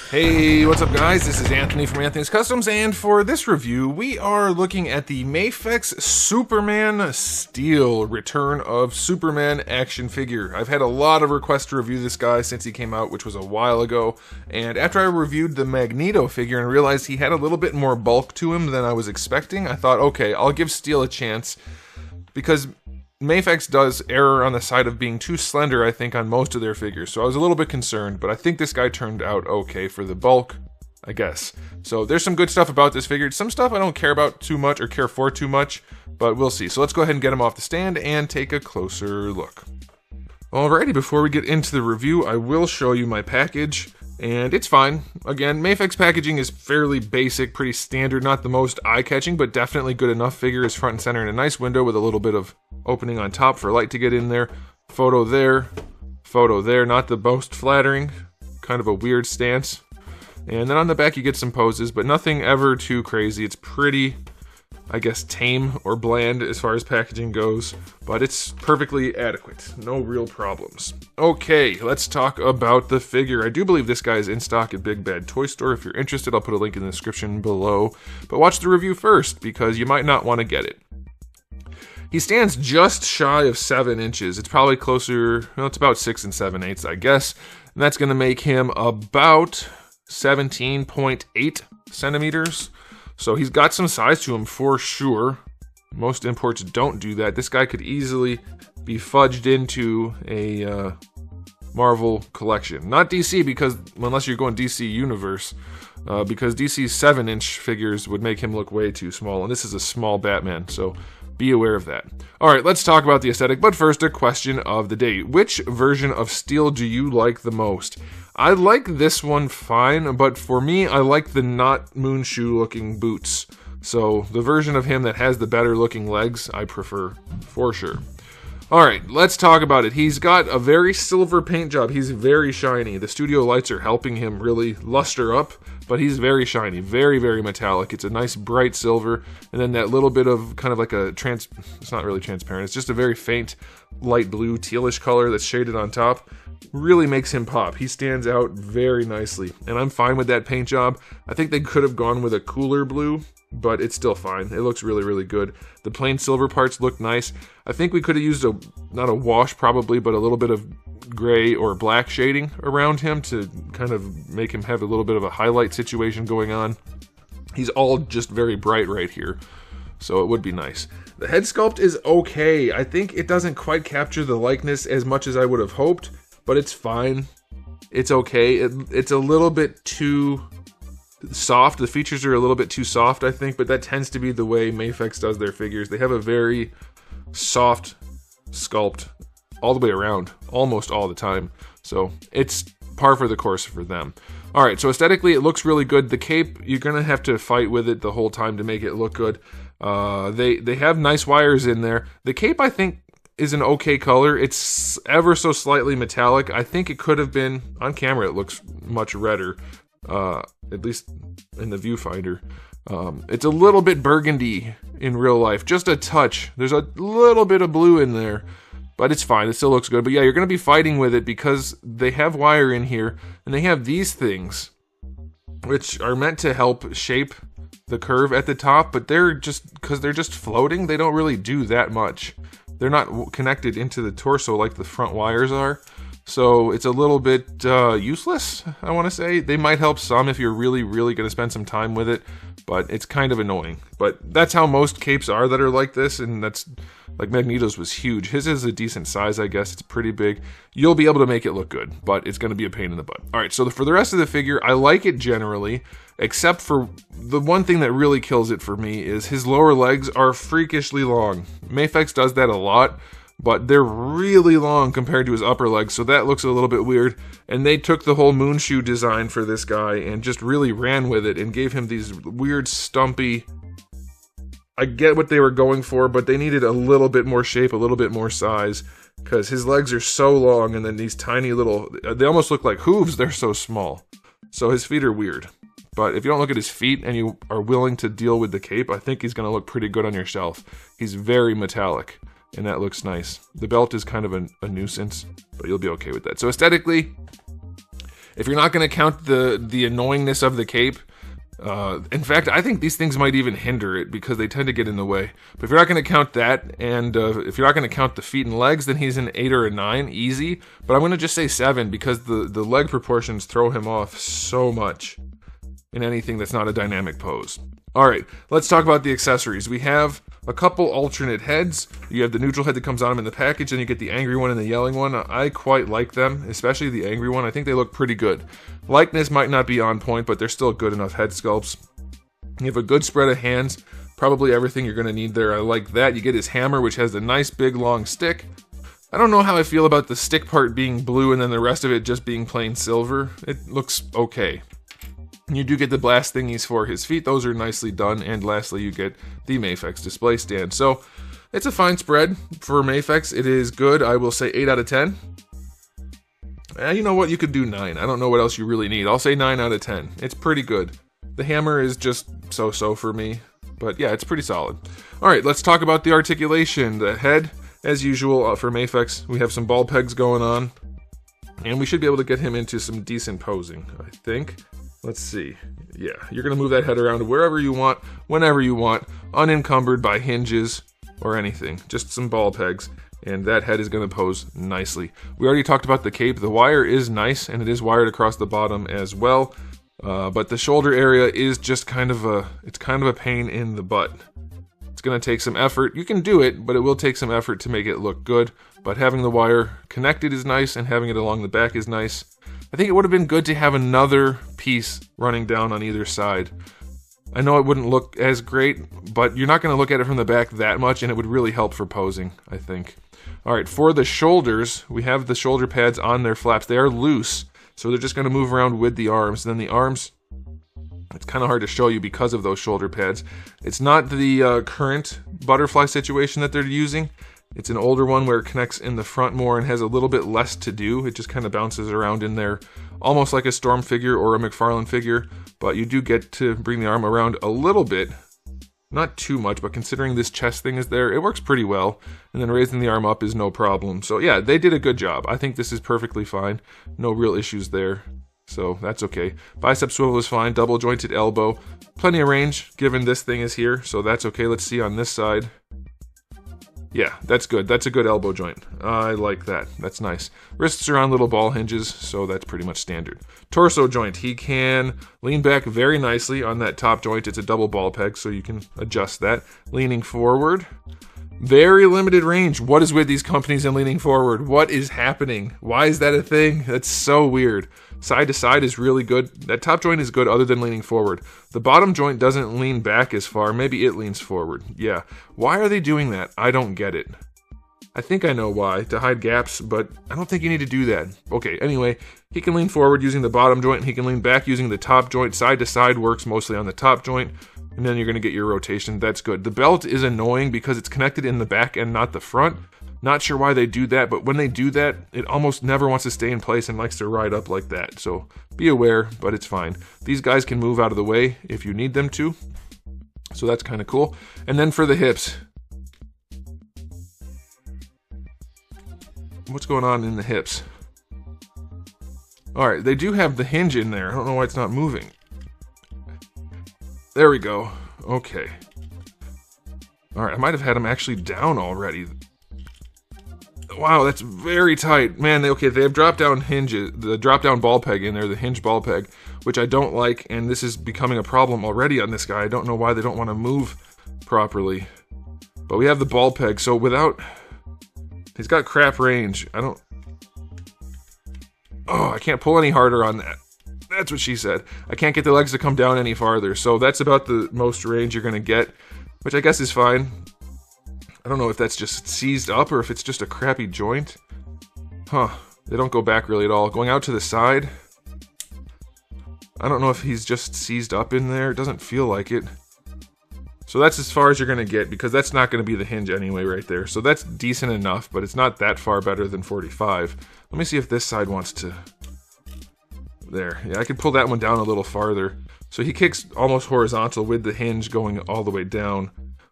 Hey, what's up guys? This is Anthony from Anthony's Customs, and for this review, we are looking at the Mafex Superman Steel Return of Superman action figure. I've had a lot of requests to review this guy since he came out, which was a while ago, and after I reviewed the Magneto figure and realized he had a little bit more bulk to him than I was expecting, I thought, okay, I'll give Steel a chance, because Mafex does err on the side of being too slender, I think, on most of their figures, so I was a little bit concerned, but I think this guy turned out okay for the bulk, I guess. So there's some good stuff about this figure. Some stuff I don't care about too much or care for too much, but we'll see. So let's go ahead and get him off the stand and take a closer look. Alrighty, before we get into the review, I will show you my package. And it's fine. Again, Mafex packaging is fairly basic, pretty standard, not the most eye-catching, but definitely good enough. Figure is front and center in a nice window with a little bit of opening on top for light to get in there. Photo there, not the most flattering, kind of a weird stance. And then on the back you get some poses, but nothing ever too crazy. It's pretty, I guess, tame or bland as far as packaging goes, but it's perfectly adequate. No real problems. Okay, let's talk about the figure. I do believe this guy is in stock at Big Bad Toy Store. If you're interested, I'll put a link in the description below. But watch the review first, because you might not want to get it. He stands just shy of 7 inches. It's probably closer, well, it's about 6 7/8, I guess. And that's going to make him about 17.8 centimeters. So he's got some size to him for sure. Most imports don't do that. This guy could easily be fudged into a Marvel collection. Not DC, because unless you're going DC Universe, because DC's 7-inch figures would make him look way too small, and this is a small Batman, so be aware of that. Alright, let's talk about the aesthetic, but first a question of the day. Which version of Steel do you like the most? I like this one fine, but for me, I like the not Moonshoe looking boots. So the version of him that has the better looking legs, I prefer, for sure. Alright, let's talk about it. He's got a very silver paint job. He's very shiny. The studio lights are helping him really luster up, but he's very shiny, very, very metallic. It's a nice bright silver, and then that little bit of kind of like a it's not really transparent, it's just a very faint light blue tealish color that's shaded on top. Really makes him pop. He stands out very nicely, and I'm fine with that paint job. I think they could have gone with a cooler blue, but it's still fine. It looks really, really good. The plain silver parts look nice. I think we could have used not a wash probably, but a little bit of gray or black shading around him to kind of make him have a little bit of a highlight situation going on. He's all just very bright right here, so it would be nice. The head sculpt is okay. I think it doesn't quite capture the likeness as much as I would have hoped, but it's fine. It's okay. It's a little bit too soft. The features are a little bit too soft, I think, but that tends to be the way Mafex does their figures. They have a very soft sculpt all the way around, almost all the time. So it's par for the course for them. Alright, so aesthetically it looks really good. The cape, you're going to have to fight with it the whole time to make it look good. They have nice wires in there. The cape, I think, is an okay color. It's ever so slightly metallic. I think it could have been, on camera it looks much redder, at least in the viewfinder. It's a little bit burgundy in real life, just a touch. There's a little bit of blue in there, but it's fine. It still looks good. But yeah, you're going to be fighting with it because they have wire in here, and they have these things, which are meant to help shape the curve at the top, but they're just, because they're just floating, they don't really do that much. They're not connected into the torso like the front wires are. So it's a little bit useless, I want to say. They might help some if you're really, really going to spend some time with it, but it's kind of annoying. But that's how most capes are that are like this, and that's, like Magneto's was huge. His is a decent size, I guess. It's pretty big. You'll be able to make it look good, but it's going to be a pain in the butt. Alright, so for the rest of the figure, I like it generally, except for the one thing that really kills it for me is his lower legs are freakishly long. Mafex does that a lot, but they're really long compared to his upper legs, so that looks a little bit weird. And they took the whole Moonshoe design for this guy and just really ran with it and gave him these weird stumpy... I get what they were going for, but they needed a little bit more shape, a little bit more size, because his legs are so long, and then these tiny little... They almost look like hooves, they're so small. So his feet are weird. But if you don't look at his feet and you are willing to deal with the cape, I think he's going to look pretty good on your shelf. He's very metallic, and that looks nice. The belt is kind of a nuisance, but you'll be okay with that. So aesthetically, If you're not going to count the annoyingness of the cape, in fact, I think these things might even hinder it because they tend to get in the way. But if you're not going to count that, and if you're not going to count the feet and legs, then he's an 8 or a 9, easy. But I'm going to just say 7 because the leg proportions throw him off so much in anything that's not a dynamic pose. Alright, let's talk about the accessories. We have a couple alternate heads. You have the neutral head that comes on him in the package, and you get the angry one and the yelling one. I quite like them, especially the angry one. I think they look pretty good. Likeness might not be on point, but they're still good enough head sculpts. You have a good spread of hands, probably everything you're going to need there. I like that. You get his hammer, which has a nice big long stick. I don't know how I feel about the stick part being blue and then the rest of it just being plain silver. It looks okay. You do get the blast thingies for his feet. Those are nicely done. And lastly, you get the Mafex display stand. So, it's a fine spread for Mafex. It is good. I will say 8 out of 10. You know what? You could do 9. I don't know what else you really need. I'll say 9 out of 10. It's pretty good. The hammer is just so-so for me. But yeah, it's pretty solid. Alright, let's talk about the articulation. The head, as usual, for Mafex, we have some ball pegs going on. And we should be able to get him into some decent posing, I think. Let's see. Yeah, you're going to move that head around wherever you want, whenever you want, unencumbered by hinges or anything. Just some ball pegs, and that head is going to pose nicely. We already talked about the cape. The wire is nice, and it is wired across the bottom as well. But the shoulder area is just kind of a pain in the butt. It's going to take some effort. You can do it, but it will take some effort to make it look good. But having the wire connected is nice, and having it along the back is nice. I think it would have been good to have another piece running down on either side. I know it wouldn't look as great, but you're not going to look at it from the back that much, and it would really help for posing, I think. Alright, for the shoulders, we have the shoulder pads on their flaps. They are loose, so they're just going to move around with the arms. And then the arms, it's kind of hard to show you because of those shoulder pads. It's not the current butterfly situation that they're using. It's an older one where it connects in the front more and has a little bit less to do. It just kind of bounces around in there, almost like a Storm figure or a McFarlane figure, but you do get to bring the arm around a little bit. Not too much, but considering this chest thing is there, it works pretty well, and then raising the arm up is no problem. So yeah, they did a good job. I think this is perfectly fine. No real issues there, so that's okay. Bicep swivel is fine, double jointed elbow. Plenty of range, given this thing is here, so that's okay. Let's see on this side. Yeah, that's good. That's a good elbow joint. I like that. That's nice. Wrists are on little ball hinges, so that's pretty much standard. Torso joint. He can lean back very nicely on that top joint. It's a double ball peg, so you can adjust that. Leaning forward. Very limited range. What is with these companies and leaning forward? What is happening? Why is that a thing? That's so weird. Side to side is really good. That top joint is good other than leaning forward. The bottom joint doesn't lean back as far. Maybe it leans forward. Yeah. Why are they doing that? I don't get it. I think I know why. To hide gaps, but I don't think you need to do that. Okay, anyway, he can lean forward using the bottom joint, and he can lean back using the top joint. Side to side works mostly on the top joint, and then you're going to get your rotation. That's good. The belt is annoying because it's connected in the back and not the front. Not sure why they do that, but when they do that, it almost never wants to stay in place and likes to ride up like that. So be aware, but it's fine. These guys can move out of the way if you need them to. So that's kind of cool. And then for the hips. What's going on in the hips? Alright, they do have the hinge in there. I don't know why it's not moving. There we go. Okay. Alright, I might have had them actually down already. Wow, that's very tight. Man, they have drop-down hinges, the drop-down ball peg in there, the hinge ball peg, which I don't like, and this is becoming a problem already on this guy. I don't know why they don't want to move properly. But we have the ball peg, so without... He's got crap range. I can't pull any harder on that. That's what she said. I can't get the legs to come down any farther, so that's about the most range you're going to get, which I guess is fine. I don't know if that's just seized up or if it's just a crappy joint. Huh. They don't go back really at all. Going out to the side. I don't know if he's just seized up in there. It doesn't feel like it. So that's as far as you're going to get because that's not going to be the hinge anyway right there. So that's decent enough, but it's not that far better than 45. Let me see if this side wants to... There. Yeah, I could pull that one down a little farther. So he kicks almost horizontal with the hinge going all the way down.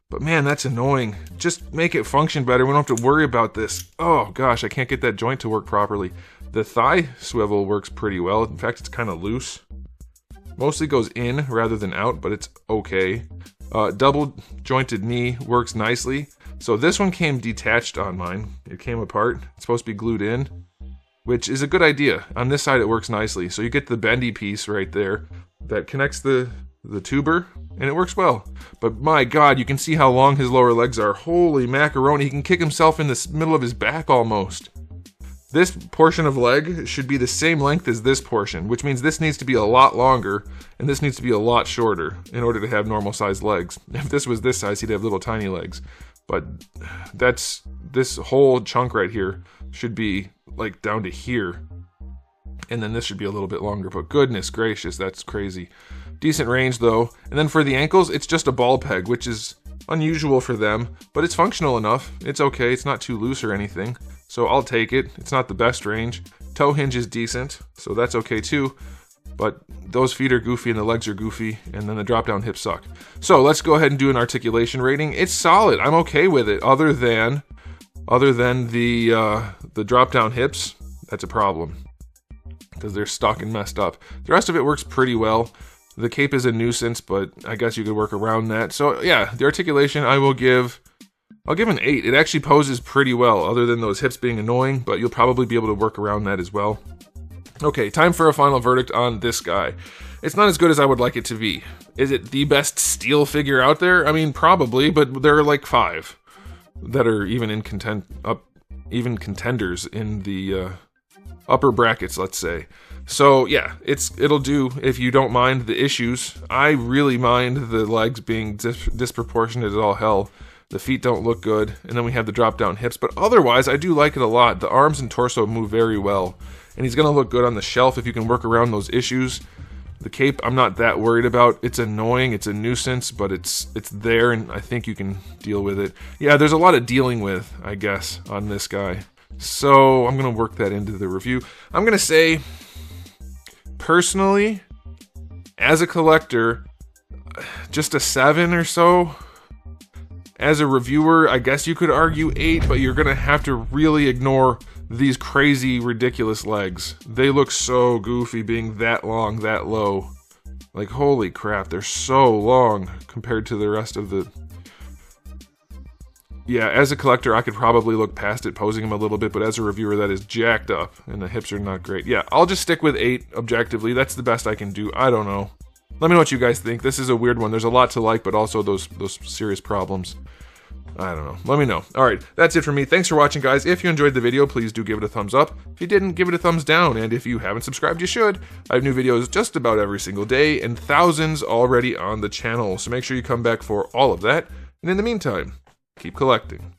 But man, that's annoying. Just make it function better. We don't have to worry about this. Oh gosh, I can't get that joint to work properly. The thigh swivel works pretty well. In fact, it's kind of loose. Mostly goes in rather than out, but it's okay. Double jointed knee works nicely. So this one came detached on mine. It came apart. It's supposed to be glued in, which is a good idea. On this side, it works nicely. So you get the bendy piece right there that connects the tuber, and it works well. But my God, you can see how long his lower legs are. Holy macaroni, he can kick himself in the middle of his back almost. This portion of leg should be the same length as this portion, which means this needs to be a lot longer, and this needs to be a lot shorter in order to have normal sized legs. If this was this size, he'd have little tiny legs. But this whole chunk right here should be like down to here. And then this should be a little bit longer, but goodness gracious, that's crazy. Decent range though. And then for the ankles, it's just a ball peg, which is unusual for them, but it's functional enough. It's okay, it's not too loose or anything. So I'll take it. It's not the best range. Toe hinge is decent, so that's okay too. But those feet are goofy and the legs are goofy, and then the drop down hips suck. So let's go ahead and do an articulation rating. It's solid. I'm okay with it, other than the drop down hips. That's a problem because they're stuck and messed up. The rest of it works pretty well. The cape is a nuisance, but I guess you could work around that. So yeah, the articulation I'll give an 8. It actually poses pretty well, other than those hips being annoying, but you'll probably be able to work around that as well. Okay, time for a final verdict on this guy. It's not as good as I would like it to be. Is it the best steel figure out there? I mean, probably, but there are like 5 that are even contenders in the upper brackets, let's say. So yeah, it'll do if you don't mind the issues. I really mind the legs being disproportionate as all hell. The feet don't look good, and then we have the drop down hips, but otherwise I do like it a lot. The arms and torso move very well, and he's gonna look good on the shelf if you can work around those issues. The cape I'm not that worried about. It's annoying, it's a nuisance, but it's there, and I think you can deal with it. Yeah, there's a lot of dealing with, I guess, on this guy. So I'm gonna work that into the review. I'm gonna say, personally, as a collector, just a 7 or so. As a reviewer, I guess you could argue 8, but you're gonna have to really ignore these crazy, ridiculous legs. They look so goofy being that long, that low. Like, holy crap, they're so long compared to the rest of the... Yeah, as a collector, I could probably look past it, posing them a little bit, but as a reviewer, that is jacked up, and the hips are not great. Yeah, I'll just stick with 8, objectively. That's the best I can do. I don't know. Let me know what you guys think. This is a weird one. There's a lot to like, but also those serious problems. I don't know. Let me know. Alright, that's it for me. Thanks for watching, guys. If you enjoyed the video, please do give it a thumbs up. If you didn't, give it a thumbs down. And if you haven't subscribed, you should. I have new videos just about every single day, and thousands already on the channel. So make sure you come back for all of that. And in the meantime, keep collecting.